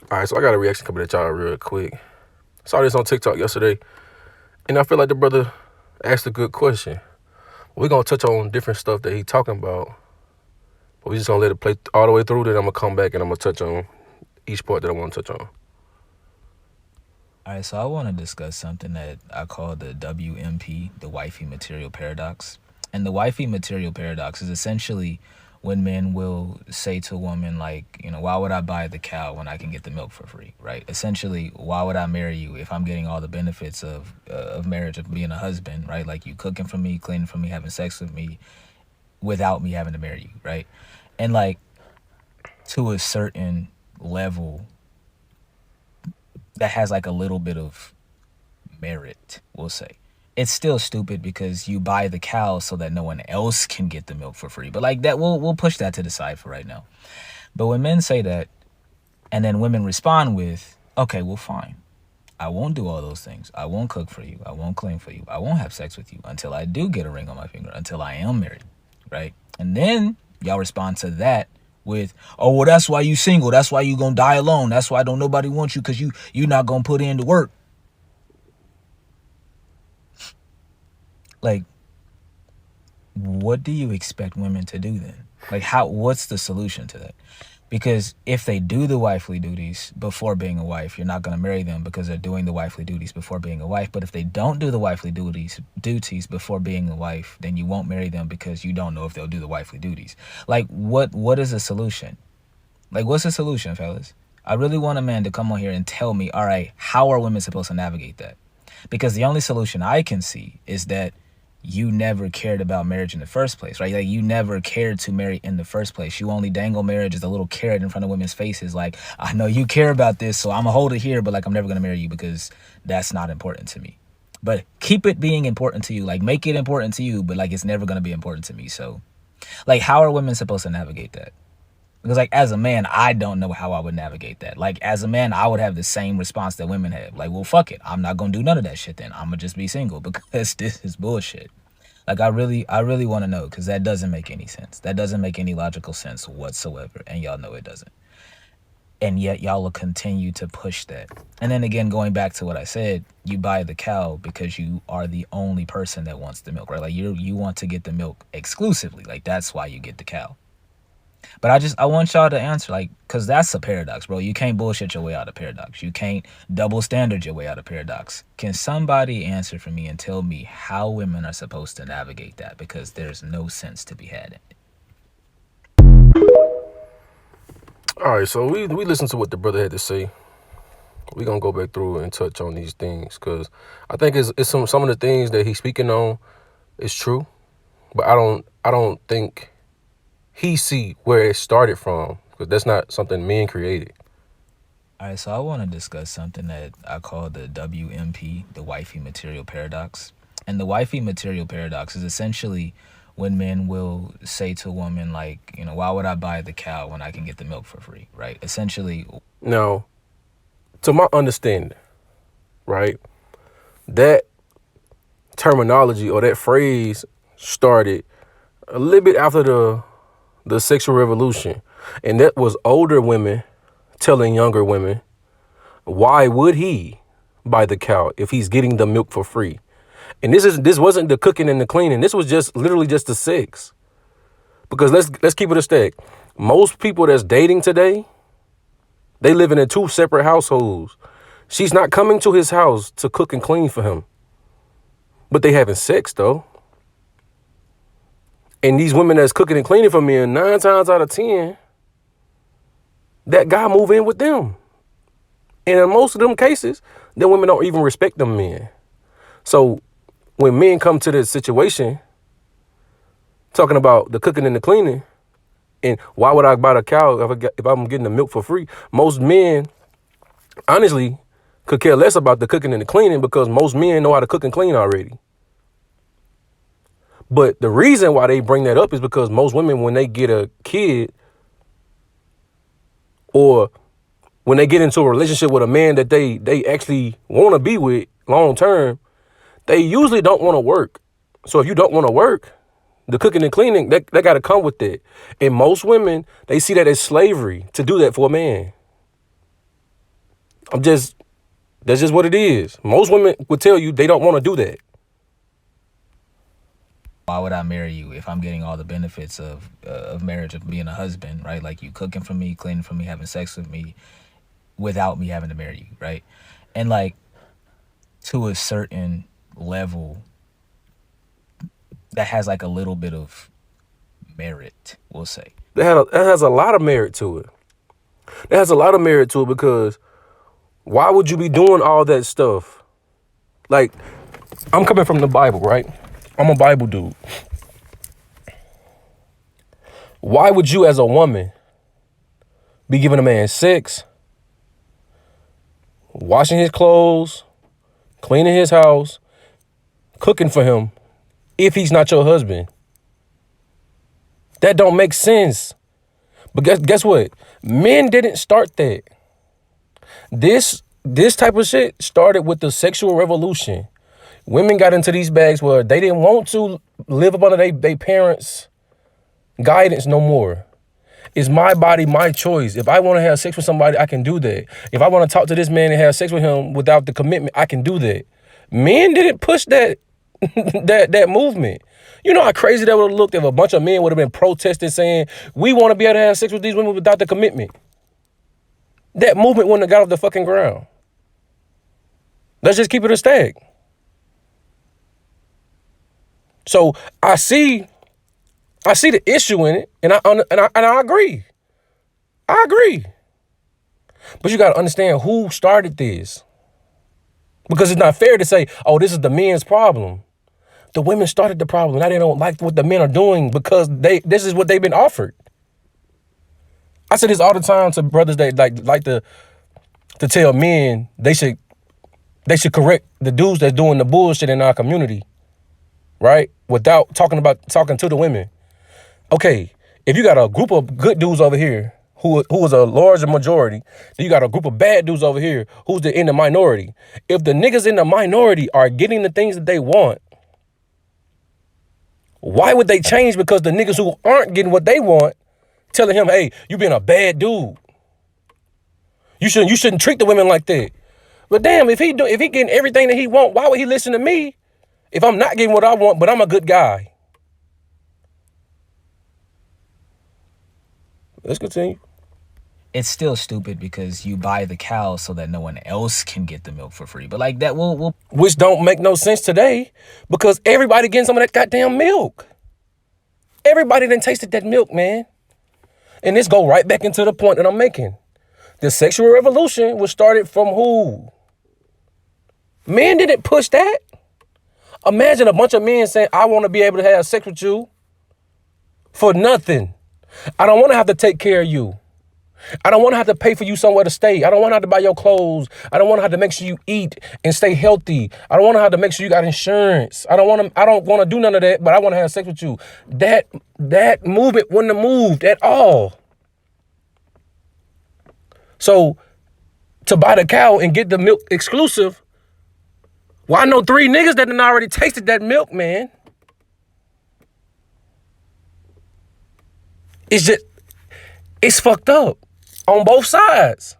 All right, so I got a reaction coming at y'all real quick. Saw this on TikTok yesterday, and I feel like the brother asked a good question. We're gonna touch on different stuff that he talking about, but we just gonna let it play all the way through. Then I'm gonna come back and I'm gonna touch on each part that I want to touch on. All right, so I want to discuss something that I call the WMP, the wifey material paradox. And the wifey material paradox is essentially when men will say to a woman, like, why would I buy the cow when I can get the milk for free, right? Essentially, why would I marry you if I'm getting all the benefits of marriage, of being a husband, right? Like you cooking for me, cleaning for me, having sex with me without me having to marry you, right? And like to a certain level, that has like a little bit of merit, we'll say. It's still stupid because you buy the cow so that no one else can get the milk for free. But like that, we'll push that to the side for right now. But when men say that, and then women respond with, "Okay, well, fine. I won't do all those things. I won't cook for you. I won't clean for you. I won't have sex with you until I do get a ring on my finger, until I am married," right? And then y'all respond to that with, "Oh, well, that's why you single. That's why you gonna die alone. That's why don't nobody want you because you not gonna put in the work." Like, what do you expect women to do then? Like, what's the solution to that? Because if they do the wifely duties before being a wife, you're not going to marry them because they're doing the wifely duties before being a wife. But if they don't do the wifely duties before being a wife, then you won't marry them because you don't know if they'll do the wifely duties. Like, what is the solution? Like, what's the solution, fellas? I really want a man to come on here and tell me, all right, how are women supposed to navigate that? Because the only solution I can see is that you never cared about marriage in the first place, right? Like you never cared to marry in the first place. You only dangle marriage as a little carrot in front of women's faces. Like, I know you care about this, so I'm gonna hold it here, but like I'm never gonna marry you because that's not important to me. But keep it being important to you. Like make it important to you, but like it's never gonna be important to me. So like how are women supposed to navigate that? Because like as a man, I don't know how I would navigate that. Like as a man, I would have the same response that women have. Like, well, fuck it. I'm not gonna do none of that shit then. I'm gonna just be single because this is bullshit. Like I really want to know because that doesn't make any sense. That doesn't make any logical sense whatsoever, and y'all know it doesn't. And yet y'all will continue to push that. And then again, going back to what I said, you buy the cow because you are the only person that wants the milk, right? Like you want to get the milk exclusively. Like that's why you get the cow. But I want y'all to answer, like, because that's a paradox, bro. You can't bullshit your way out of paradox. You can't double standard your way out of paradox. Can somebody answer for me and tell me how women are supposed to navigate that? Because there's no sense to be had in it. All right, so we listened to what the brother had to say. We gonna go back through and touch on these things because I think it's some of the things that he's speaking on is true, but I don't think he see where it started from because that's not something men created. All right, so I want to discuss something that I call the WMP, the wifey material paradox. And the wifey material paradox is essentially when men will say to a woman, like, why would I buy the cow when I can get the milk for free, right? Essentially, Now, to my understanding, right, that terminology or that phrase started a little bit after the sexual revolution, and that was older women telling younger women, why would he buy the cow if he's getting the milk for free? And this wasn't the cooking and the cleaning. This was just literally just the sex. Because let's keep it a stack. Most people that's dating today, they living in two separate households. She's not coming to his house to cook and clean for him, but they having sex though. And these women that's cooking and cleaning for men, 9 times out of 10, that guy move in with them. And in most of them cases, the women don't even respect them men. So when men come to this situation, talking about the cooking and the cleaning, and why would I buy the cow if I'm getting the milk for free? Most men, honestly, could care less about the cooking and the cleaning because most men know how to cook and clean already. But the reason why they bring that up is because most women, when they get a kid or when they get into a relationship with a man that they actually want to be with long term, they usually don't want to work. So if you don't want to work, the cooking and cleaning, that got to come with it. And most women, they see that as slavery to do that for a man. That's just what it is. Most women would tell you they don't want to do that. Why would I marry you if I'm getting all the benefits of marriage, of being a husband, right? Like you cooking for me, cleaning for me, having sex with me, without me having to marry you, right? And like to a certain level, that has like a little bit of merit, we'll say. That has a lot of merit to it. That has a lot of merit to it because why would you be doing all that stuff? Like, I'm coming from the Bible, right? I'm a Bible dude. Why would you, as a woman, be giving a man sex, washing his clothes, cleaning his house, cooking for him, if he's not your husband? That don't make sense. But guess what? Men didn't start that. This type of shit started with the sexual revolution. Women got into these bags where they didn't want to live up under their parents' guidance no more. It's my body, my choice. If I want to have sex with somebody, I can do that. If I want to talk to this man and have sex with him without the commitment, I can do that. Men didn't push that that movement. You know how crazy that would have looked if a bunch of men would have been protesting saying, we want to be able to have sex with these women without the commitment. That movement wouldn't have got off the fucking ground. Let's just keep it a stack. So I see the issue in it, and I agree. I agree. But you got to understand who started this. Because it's not fair to say, oh, this is the men's problem. The women started the problem. Now they don't like what the men are doing because this is what they've been offered. I say this all the time to brothers that like to tell men they should correct the dudes that's doing the bullshit in our community, right? Without talking to the women. Okay, if you got a group of good dudes over here who is a larger majority, then you got a group of bad dudes over here who's in the minority. If the niggas in the minority are getting the things that they want, why would they change because the niggas who aren't getting what they want telling him, hey, you being a bad dude. You shouldn't treat the women like that. But damn, if he getting everything that he want, why would he listen to me if I'm not getting what I want, but I'm a good guy? Let's continue. It's still stupid because you buy the cow so that no one else can get the milk for free. But like that will Which don't make no sense today because everybody getting some of that goddamn milk. Everybody done tasted that milk, man. And this go right back into the point that I'm making. The sexual revolution was started from who? Men didn't push that. Imagine a bunch of men saying, I want to be able to have sex with you for nothing. I don't want to have to take care of you. I don't want to have to pay for you somewhere to stay. I don't want to have to buy your clothes. I don't want to have to make sure you eat and stay healthy. I don't want to have to make sure you got insurance. I don't want to do none of that, but I want to have sex with you. That movement wouldn't have moved at all. So to buy the cow and get the milk exclusive, well, I know 3 niggas that done already tasted that milk, man. It's fucked up on both sides.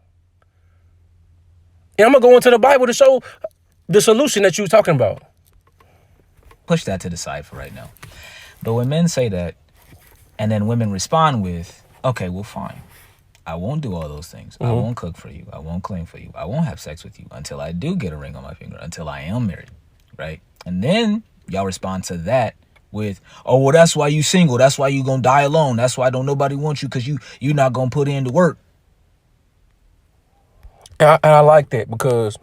And I'm going to go into the Bible to show the solution that you was talking about. push that to the side for right now. But when men say that, and then women respond with, okay, well, fine. I won't do all those things. I won't cook for you. I won't clean for you. I won't have sex with you until I do get a ring on my finger, until I am married, right? And then y'all respond to that with, oh, well, that's why you single. That's why you gonna die alone. That's why don't nobody want you, because you not gonna put in the work. And I like that, because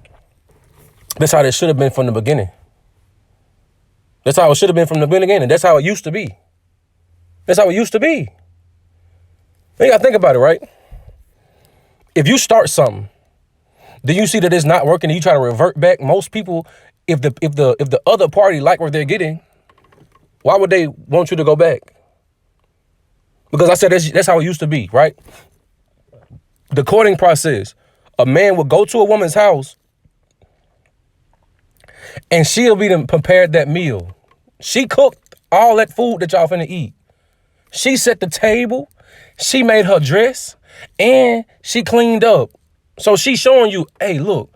that's how it should have been from the beginning. That's how it should have been from the beginning. That's how it used to be. That's how it used to be. You gotta think about it, right? If you start something, then you see that it's not working and you try to revert back. Most people, if the other party like what they're getting, why would they want you to go back? Because I said that's how it used to be, right? The courting process. A man would go to a woman's house and she'll be prepared that meal. She cooked all that food that y'all finna eat. She set the table, she made her dress, and she cleaned up. So she's showing you, hey, look,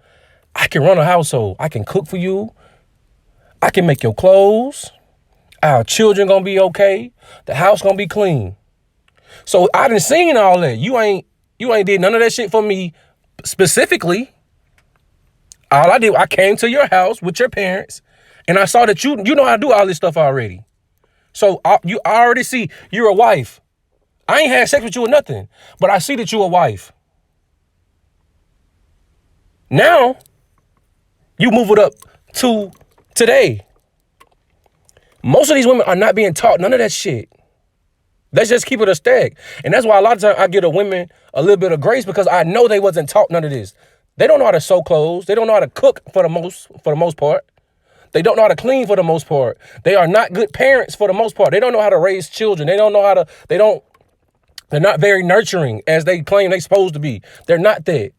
I can run a household. I can cook for you. I can make your clothes. Our children gonna be okay. The house gonna be clean. So I done seen all that. You ain't did none of that shit for me specifically. All I did, I came to your house with your parents, and I saw that you know how to do all this stuff already. So I already see you're a wife. I ain't had sex with you or nothing, but I see that you're a wife. Now, you move it up to today. Most of these women are not being taught none of that shit. Let's just keep it a stack. And that's why a lot of times I give the women a little bit of grace, because I know they wasn't taught none of this. They don't know how to sew clothes. They don't know how to cook for the most part. They don't know how to clean for the most part. They are not good parents for the most part. They don't know how to raise children. They're not very nurturing as they claim they're supposed to be. They're not that.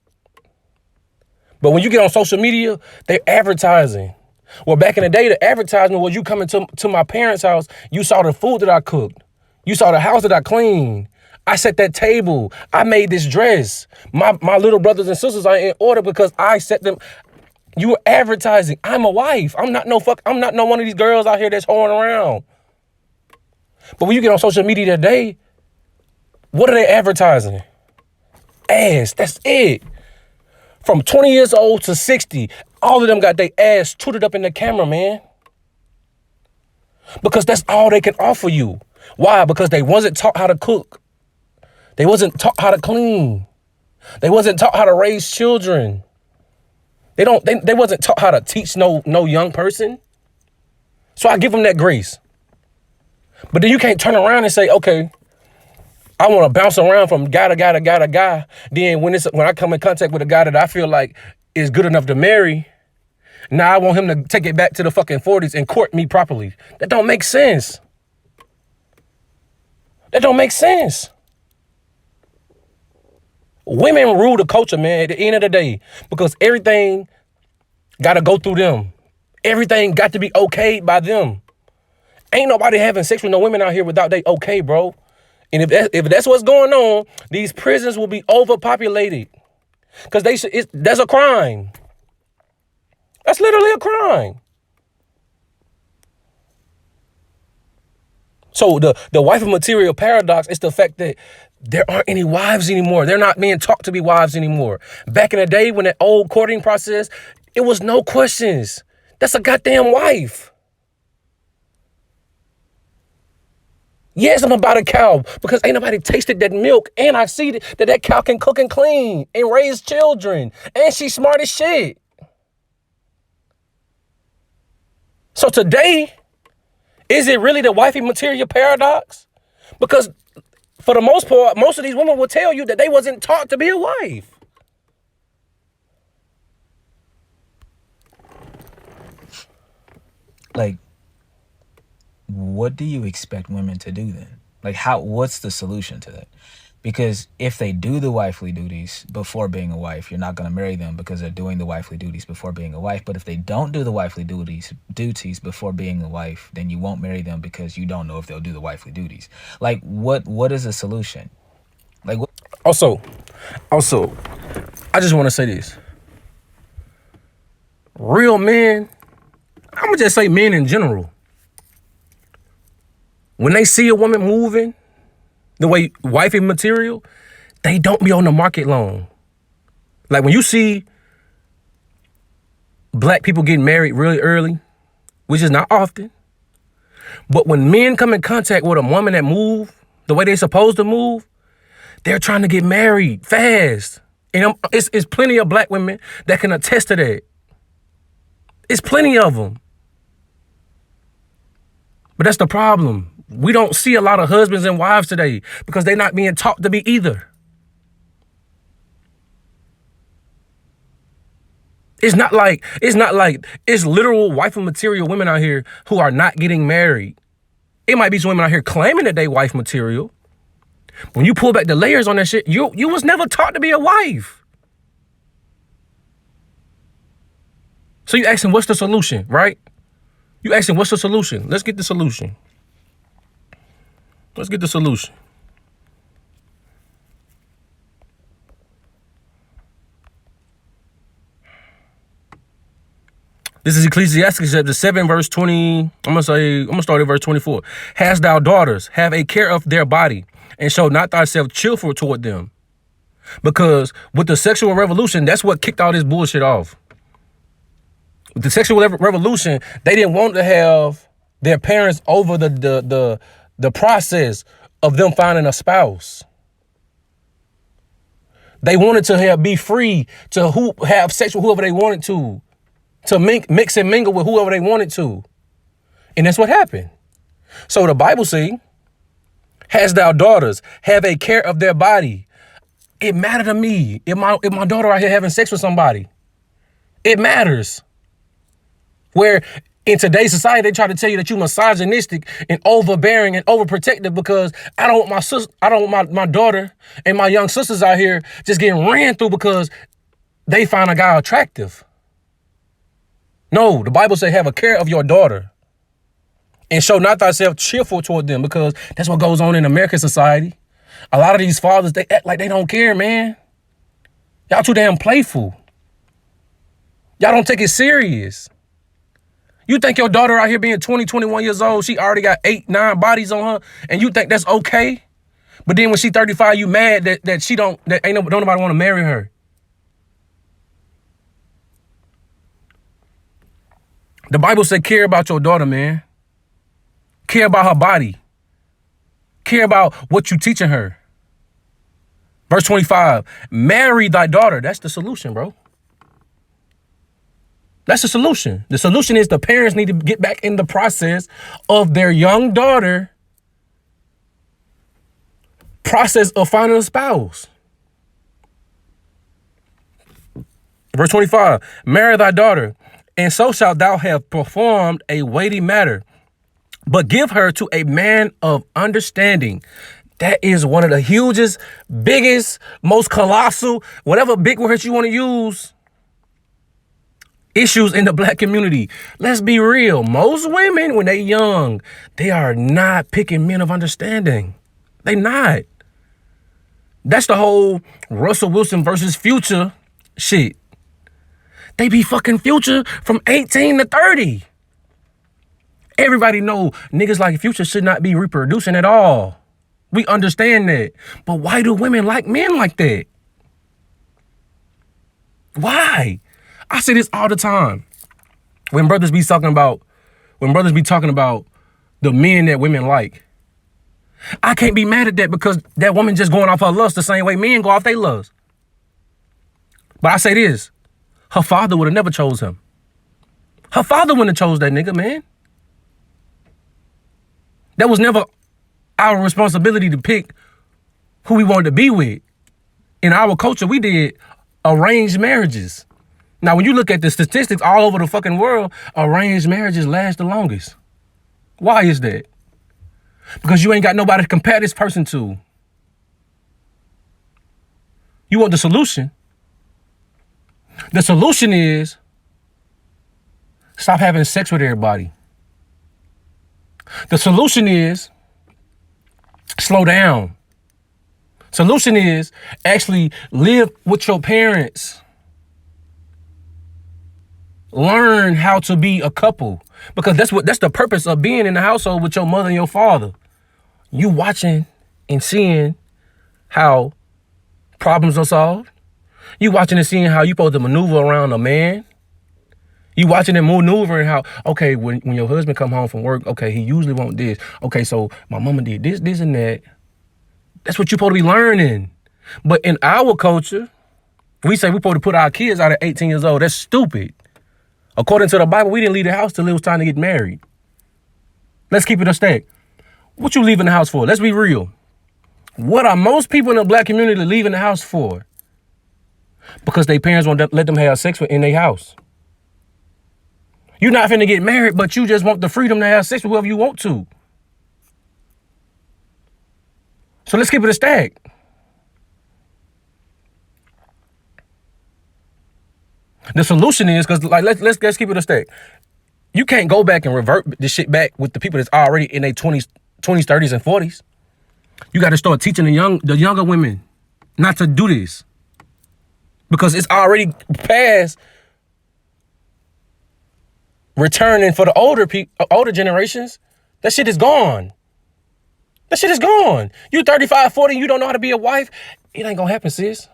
But when you get on social media, they're advertising. Well, back in the day, the advertisement was you coming to my parents' house, you saw the food that I cooked. You saw the house that I cleaned. I set that table. I made this dress. My little brothers and sisters are in order because I set them. You were advertising. I'm a wife. I'm not no one of these girls out here that's whoring around. But when you get on social media today, what are they advertising? Ass. That's it. From 20 years old to 60, all of them got their ass tooted up in the camera, man. Because that's all they can offer you. Why? Because they wasn't taught how to cook. They wasn't taught how to clean. They wasn't taught how to raise children. They wasn't taught how to teach no young person. So I give them that grace. But then you can't turn around and say, okay, I want to bounce around from guy to guy to guy to guy. Then when I come in contact with a guy that I feel like is good enough to marry, now I want him to take it back to the fucking 40s and court me properly. That don't make sense. That don't make sense. Women rule the culture, man, at the end of the day, because everything got to go through them. Everything got to be okayed by them. Ain't nobody having sex with no women out here without they okay, bro. And if that's what's going on, these prisons will be overpopulated. Because that's a crime. That's literally a crime. So the wife of material paradox is the fact that there aren't any wives anymore. They're not being taught to be wives anymore. Back in the day when that old courting process, it was no questions. That's a goddamn wife. Yes, I'm about a cow because ain't nobody tasted that milk. And I see that cow can cook and clean and raise children. And she's smart as shit. So today, is it really the wifey material paradox? Because for the most part, most of these women will tell you that they wasn't taught to be a wife. Like, what do you expect women to do then? Like, what's the solution to that? Because if they do the wifely duties before being a wife, you're not going to marry them because they're doing the wifely duties before being a wife. But if they don't do the wifely duties before being a wife, then you won't marry them because you don't know if they'll do the wifely duties. Like, what is the solution? Like, what? Also, I just want to say this. Real men, I'm going to just say men in general, when they see a woman moving the way wifey material, they don't be on the market long. Like when you see black people getting married really early, which is not often, but when men come in contact with a woman that move the way they're supposed to move, they're trying to get married fast. And it's plenty of black women that can attest to that. It's plenty of them. But that's the problem. We don't see a lot of husbands and wives today because they're not being taught to be either. It's not like it's literal wife material women out here who are not getting married. It might be some women out here claiming that they wife material. When you pull back the layers on that shit, you was never taught to be a wife. So you asking what's the solution, right? You asking what's the solution? Let's get the solution. Let's get the solution. This is Ecclesiastes chapter 7, verse 20. I'm gonna start at verse 24. Hast thou daughters, have a care of their body, and show not thyself cheerful toward them. Because with the sexual revolution, that's what kicked all this bullshit off. With the sexual revolution, they didn't want to have their parents over the process of them finding a spouse. They wanted to be free to have sex with whoever they wanted to mix and mingle with whoever they wanted to. And that's what happened. So the Bible says, hast thou daughters, have a care of their body. It mattered to me if my daughter out here having sex with somebody. It matters. Where in today's society, they try to tell you that you're misogynistic and overbearing and overprotective because I don't want my daughter and my young sisters out here just getting ran through because they find a guy attractive. No, the Bible says have a care of your daughter and show not thyself cheerful toward them, because that's what goes on in American society. A lot of these fathers, they act like they don't care, man. Y'all too damn playful. Y'all don't take it serious. You think your daughter out here being 20, 21 years old, she already got 8, 9 bodies on her, and you think that's okay? But then when she 35, you mad that don't nobody want to marry her. The Bible said care about your daughter, man. Care about her body. Care about what you teaching her. Verse 25, marry thy daughter. That's the solution, bro. That's the solution. The solution is the parents need to get back in the process of their young daughter process of finding a spouse. Verse 25, marry thy daughter, and so shalt thou have performed a weighty matter, but give her to a man of understanding. That is one of the hugest, biggest, most colossal, whatever big words you want to use, issues in the black community. Let's be real. Most women, when they young, they are not picking men of understanding. They not. That's the whole Russell Wilson versus Future shit. They be fucking Future from 18 to 30. Everybody know niggas like Future should not be reproducing at all. We understand that. But why do women like men like that? Why? I say this all the time. When brothers be talking about the men that women like, I can't be mad at that because that woman just going off her lust the same way men go off their lust. But I say this, her father would have never chose him. Her father wouldn't have chose that nigga, man. That was never our responsibility to pick who we wanted to be with. In our culture, we did arranged marriages. Now, when you look at the statistics all over the fucking world, arranged marriages last the longest. Why is that? Because you ain't got nobody to compare this person to. You want the solution? The solution is stop having sex with everybody. The solution is slow down. Solution is actually live with your parents. Learn how to be a couple, because that's the purpose of being in the household with your mother and your father. You watching and seeing how problems are solved. You watching and seeing how you supposed to maneuver around a man. You watching and maneuvering how, okay, when your husband come home from work, okay, he usually want this. Okay, so my mama did this and that. That's what you're supposed to be learning. But in our culture, we say we're supposed to put our kids out at 18 years old. That's stupid. According to the Bible, we didn't leave the house till it was time to get married. Let's keep it a stack. What you leaving the house for? Let's be real. What are most people in the black community leaving the house for? Because their parents won't let them have sex in their house. You're not finna get married, but you just want the freedom to have sex with whoever you want to. So let's keep it a stack. The solution is, because let's keep it a stack. You can't go back and revert this shit back with the people that's already in their 20s, 30s, and 40s. You got to start teaching the younger women not to do this, because it's already past returning for the older generations. That shit is gone. That shit is gone. You 35, 40, you don't know how to be a wife. It ain't gonna happen, sis.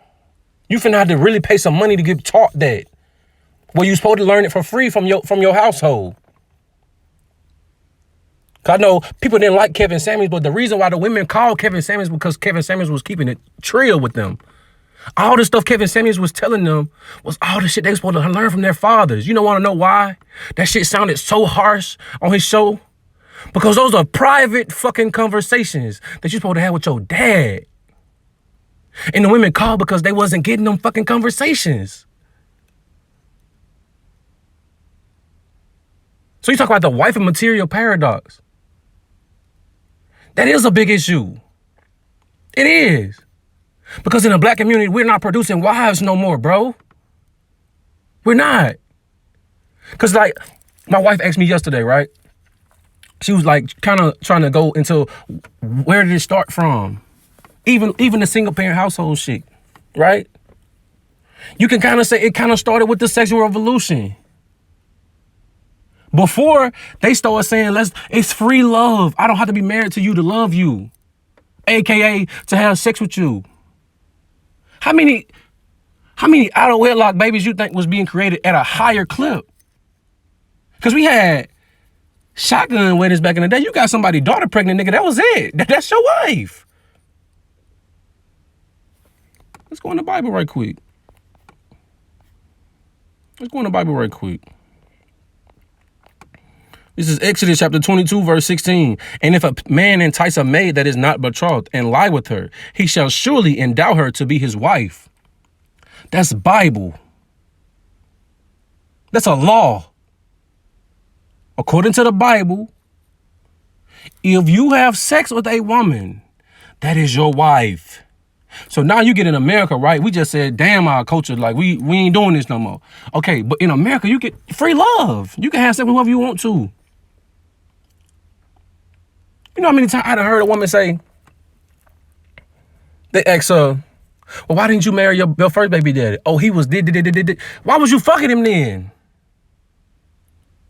You finna have to really pay some money to get taught that. Well, you supposed to learn it for free from your household. Cause I know people didn't like Kevin Samuels, but the reason why the women called Kevin Samuels because Kevin Samuels was keeping it trill with them. All the stuff Kevin Samuels was telling them was all the shit they were supposed to learn from their fathers. You don't want to know why? That shit sounded so harsh on his show. Because those are private fucking conversations that you're supposed to have with your dad. And the women called because they wasn't getting them fucking conversations. So you talk about the wife and material paradox. That is a big issue. It is. Because in the black community, we're not producing wives no more, bro. We're not. Because like, my wife asked me yesterday, right? She was like kind of trying to go into where did it start from? Even the single parent household shit, right? You can kind of say it kind of started with the sexual revolution. Before they started saying, it's free love. I don't have to be married to you to love you. AKA to have sex with you. How many out of wedlock babies you think was being created at a higher clip? Because we had shotgun weddings back in the day. You got somebody's daughter pregnant, nigga. That was it. That's your wife. Let's go in the Bible right quick. This is Exodus chapter 22, verse 16. And if a man entice a maid that is not betrothed and lie with her, he shall surely endow her to be his wife. That's Bible. That's a law. According to the Bible, if you have sex with a woman, that is your wife. So now you get in America, right? We just said, damn, our culture, like we ain't doing this no more. Okay, but in America, you get free love. You can have sex with whoever you want to. You know how many times I heard a woman say, they ask her, well, why didn't you marry your first baby daddy? Oh, he was did. Why was you fucking him then?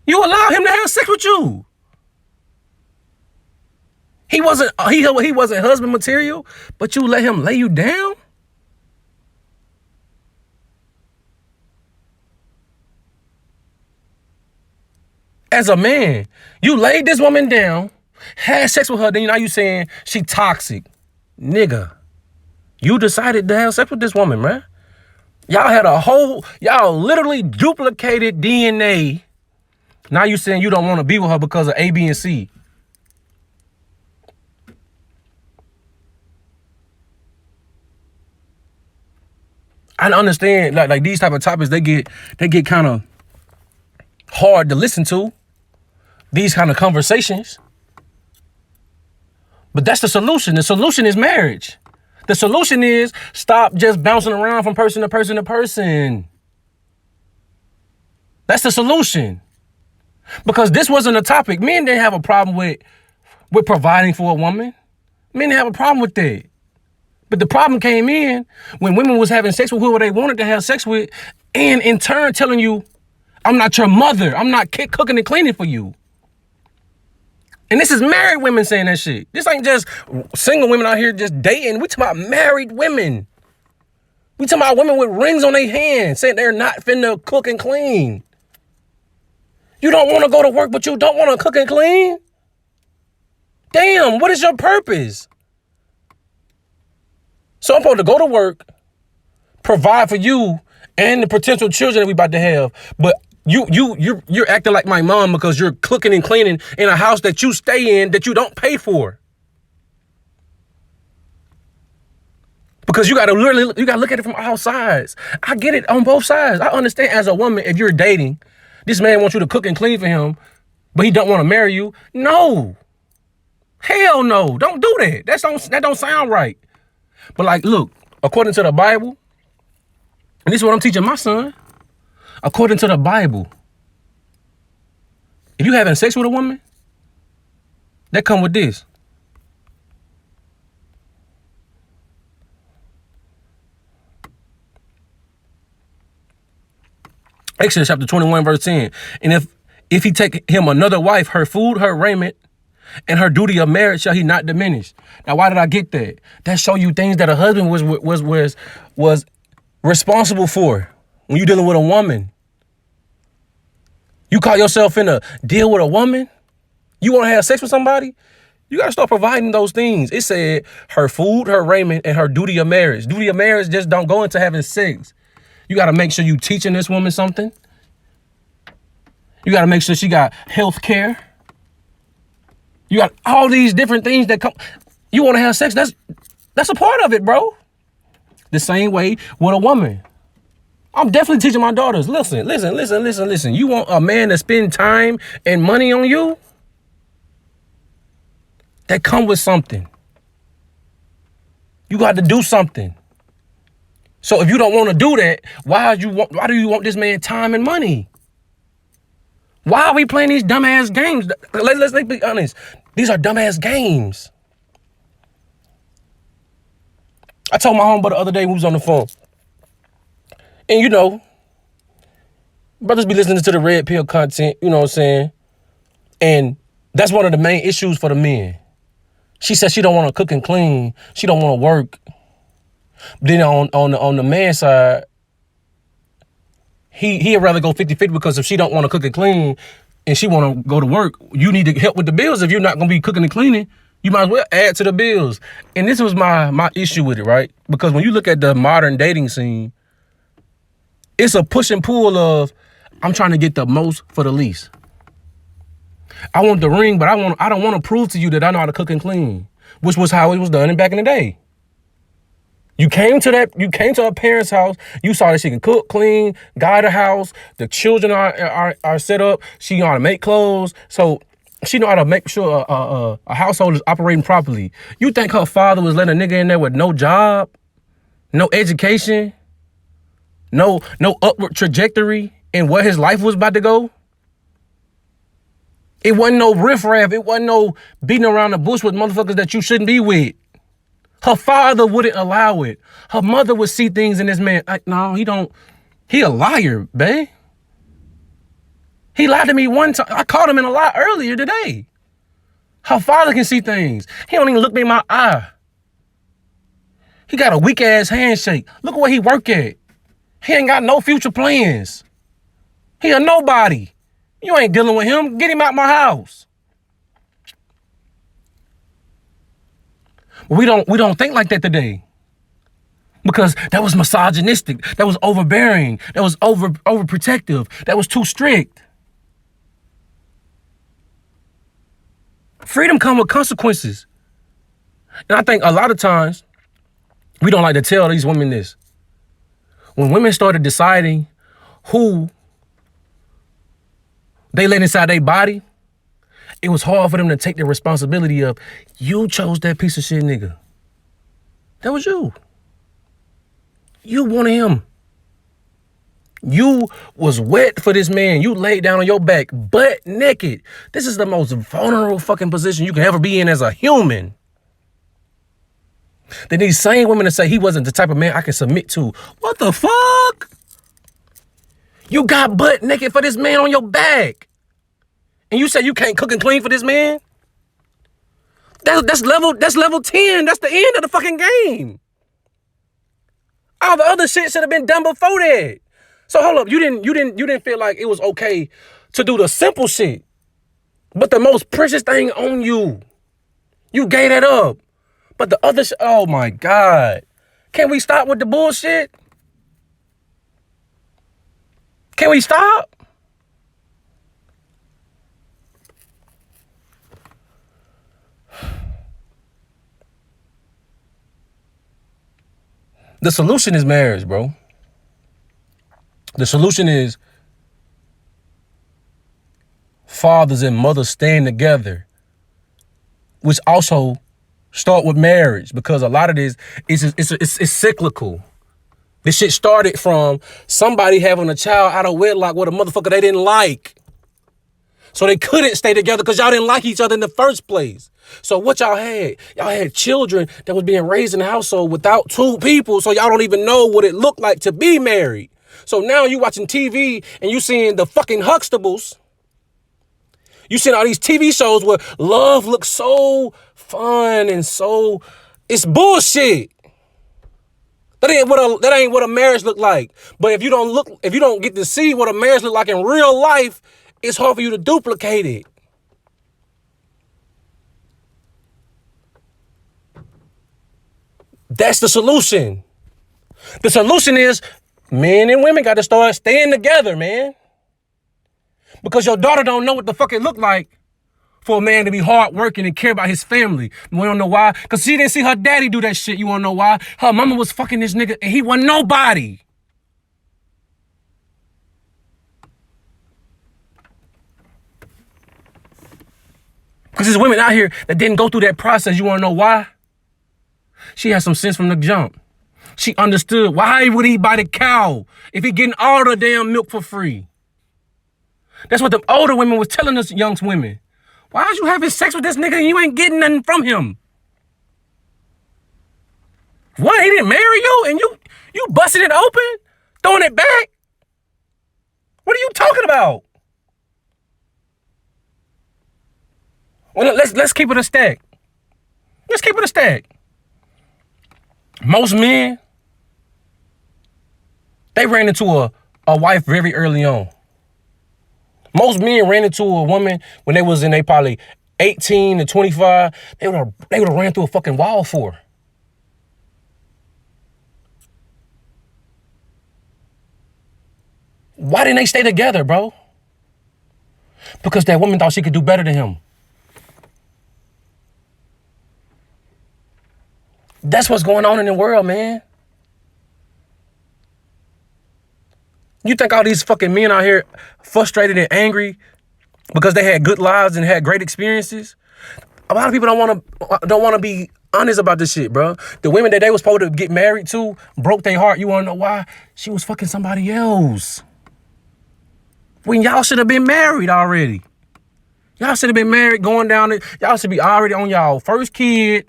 You allowed him to have sex with you. He wasn't husband material, but you let him lay you down? As a man, you laid this woman down, had sex with her, then now you saying she toxic. Nigga, you decided to have sex with this woman, man. Y'all literally duplicated DNA. Now you saying you don't want to be with her because of A, B, and C. I understand like these type of topics, they get kind of hard to listen to. These kind of conversations. But that's the solution. The solution is marriage. The solution is stop just bouncing around from person to person to person. That's the solution. Because this wasn't a topic. Men didn't have a problem with providing for a woman. Men didn't have a problem with that. But the problem came in when women was having sex with whoever they wanted to have sex with, and in turn telling you, I'm not your mother. I'm not cooking and cleaning for you. And this is married women saying that shit. This ain't just single women out here just dating. We talking about married women. We talking about women with rings on their hands saying they're not finna cook and clean. You don't want to go to work, but you don't want to cook and clean? Damn, what is your purpose? So I'm supposed to go to work, provide for you and the potential children that we about to have, but you're acting like my mom because you're cooking and cleaning in a house that you stay in that you don't pay for. Because you gotta look at it from all sides. I get it on both sides. I understand as a woman, if you're dating, this man wants you to cook and clean for him, but he don't want to marry you. No. Hell no. Don't do that. That don't sound right. But like, look, according to the Bible, and this is what I'm teaching my son. According to the Bible, if you having sex with a woman, that come with this. Exodus chapter 21, verse 10. And If he take him another wife, her food, her raiment, and her duty of marriage shall he not diminish. Now, why did I get that? That show you things that a husband was responsible for when you dealing with a woman. You call yourself in a deal with a woman? You want to have sex with somebody? You got to start providing those things. It said her food, her raiment, and her duty of marriage. Duty of marriage just don't go into having sex. You got to make sure you teaching this woman something. You got to make sure she got health care. You got all these different things that come. You want to have sex? That's a part of it, bro. The same way with a woman. I'm definitely teaching my daughters. Listen. You want a man to spend time and money on you? That come with something. You got to do something. So if you don't want to do that, why do you want this man time and money? Why are we playing these dumbass games? Let's be honest. These are dumbass games. I told my homeboy the other day we was on the phone. And you know, brothers be listening to the red pill content, you know what I'm saying? And that's one of the main issues for the men. She said she don't want to cook and clean. She don't want to work. Then on the man side, he'd rather go 50-50 because if she don't want to cook and clean and she want to go to work, you need to help with the bills. If you're not going to be cooking and cleaning, you might as well add to the bills. And this was my issue with it, right? Because when you look at the modern dating scene, it's a push and pull of I'm trying to get the most for the least. I want the ring, but I don't want to prove to you that I know how to cook and clean, which was how it was done back in the day. You came to her parents' house. You saw that she can cook, clean, guide the house. The children are set up. She know how to make clothes. So she know how to make sure a household is operating properly. You think her father was letting a nigga in there with no job, no education, no upward trajectory in where his life was about to go? It wasn't no riffraff. It wasn't no beating around the bush with motherfuckers that you shouldn't be with. Her father wouldn't allow it. Her mother would see things in this man. Like, no, he don't. He a liar, babe. He lied to me one time. I caught him in a lie earlier today. Her father can see things. He don't even look me in my eye. He got a weak ass handshake. Look where he work at. He ain't got no future plans. He a nobody. You ain't dealing with him. Get him out my house. We don't think like that today. Because that was misogynistic. That was overbearing. That was overprotective. That was too strict. Freedom comes with consequences. And I think a lot of times we don't like to tell these women this. When women started deciding who they let inside their body, it was hard for them to take the responsibility of, you chose that piece of shit nigga. That was you. You wanted him. You was wet for this man. You laid down on your back, butt naked. This is the most vulnerable fucking position you can ever be in as a human. Then these same women that say he wasn't the type of man I can submit to. What the fuck? You got butt naked for this man on your back. And you say you can't cook and clean for this man? That's level 10. That's the end of the fucking game. All the other shit should have been done before that. So hold up, you didn't feel like it was okay to do the simple shit, but the most precious thing on you, you gave that up. But the other shit, oh my God. Can we stop with the bullshit? Can we stop? The solution is marriage, bro. The solution is fathers and mothers staying together, which also start with marriage, because a lot of this is cyclical. This shit started from somebody having a child out of wedlock with a motherfucker they didn't like. So they couldn't stay together because y'all didn't like each other in the first place. So what y'all had? Y'all had children that was being raised in the household without two people, so y'all don't even know what it looked like to be married. So now you watching TV and you seeing the fucking Huxtables You seen all these TV shows where love looks so fun and so, it's bullshit. That ain't what a marriage look like. But if you don't get to see what a marriage look like in real life, it's hard for you to duplicate it. That's the solution. The solution is men and women got to start staying together, man. Because your daughter don't know what the fuck it look like for a man to be hardworking and care about his family. You wanna know why? Because she didn't see her daddy do that shit. You wanna know why? Her mama was fucking this nigga and he wasn't nobody. Because there's women out here that didn't go through that process. You wanna know why? She had some sense from the jump. She understood why would he buy the cow if he getting all the damn milk for free. That's what the older women was telling us young women. Why is you having sex with this nigga and you ain't getting nothing from him? What, he didn't marry you and you busted it open? Throwing it back? What are you talking about? Well, let's keep it a stack. Let's keep it a stack. Most men, they ran into a wife very early on. Most men ran into a woman when they was in they probably 18 to 25. They would have ran through a fucking wall for her. Why didn't they stay together, bro? Because that woman thought she could do better than him. That's what's going on in the world, man. You think all these fucking men out here frustrated and angry because they had good lives and had great experiences? A lot of people don't want to be honest about this shit, bro. The women that they was supposed to get married to broke their heart. You want to know why? She was fucking somebody else. When y'all should have been married already. Y'all should have been married going down it. Y'all should be already on y'all first kid.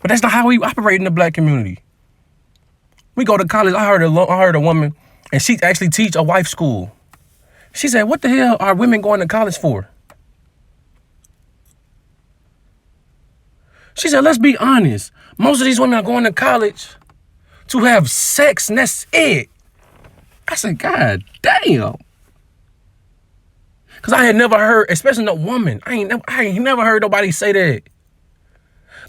But that's not how we operate in the black community. We go to college. I heard a woman, and she actually teach a wife school. She said, what the hell are women going to college for? She said, let's be honest. Most of these women are going to college to have sex, and that's it. I said, God damn. Because I had never heard, especially a woman, I ain't never heard nobody say that.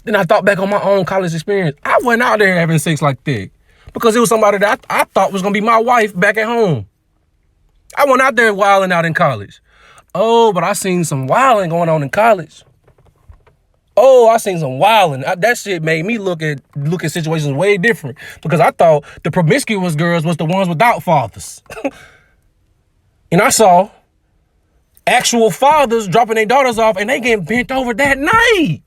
Then I thought back on my own college experience. I went out there having sex like that because it was somebody that I thought was going to be my wife back at home. I went out there wilding out in college. Oh, but I seen some wilding going on in college. Oh, I seen some wilding. That shit made me look at situations way different because I thought the promiscuous girls was the ones without fathers. And I saw actual fathers dropping their daughters off and they getting bent over that night.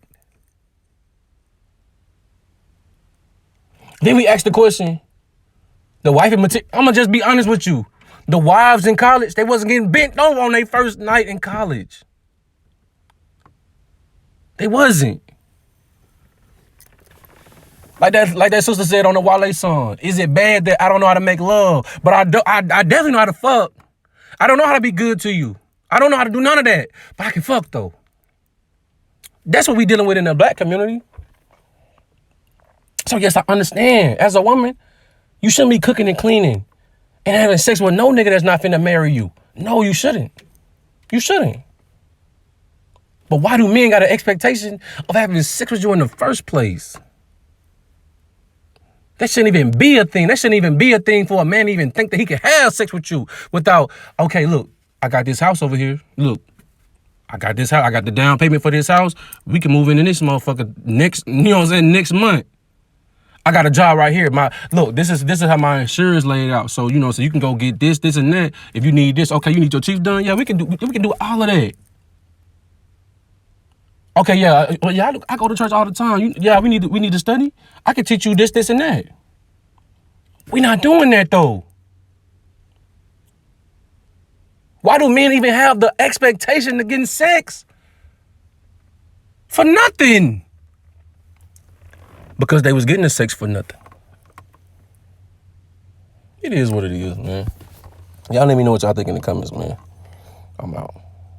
Then we asked the question, the wife and material, I'm going to just be honest with you. The wives in college, they wasn't getting bent over on their first night in college. They wasn't. Like that sister said on the Wale song, is it bad that I don't know how to make love? But I definitely know how to fuck. I don't know how to be good to you. I don't know how to do none of that. But I can fuck though. That's what we dealing with in the black community. So yes, I understand. As a woman, you shouldn't be cooking and cleaning and having sex with no nigga that's not finna marry you. No, you shouldn't. You shouldn't. But why do men got an expectation of having sex with you in the first place? That shouldn't even be a thing. That shouldn't even be a thing for a man to even think that he can have sex with you without, okay, look, I got this house over here. Look, I got this house. I got the down payment for this house. We can move into this motherfucker next month. I got a job right here. Look, this is how my insurance laid out. So, so you can go get this and that. If you need this, okay, you need your teeth done. Yeah, we can do all of that. Okay, yeah, I go to church all the time. We need to study. I can teach you this and that. We're not doing that though. Why do men even have the expectation of getting sex? For nothing. Because they was getting the sex for nothing. It is what it is, man. Y'all let me know what y'all think in the comments, man. I'm out.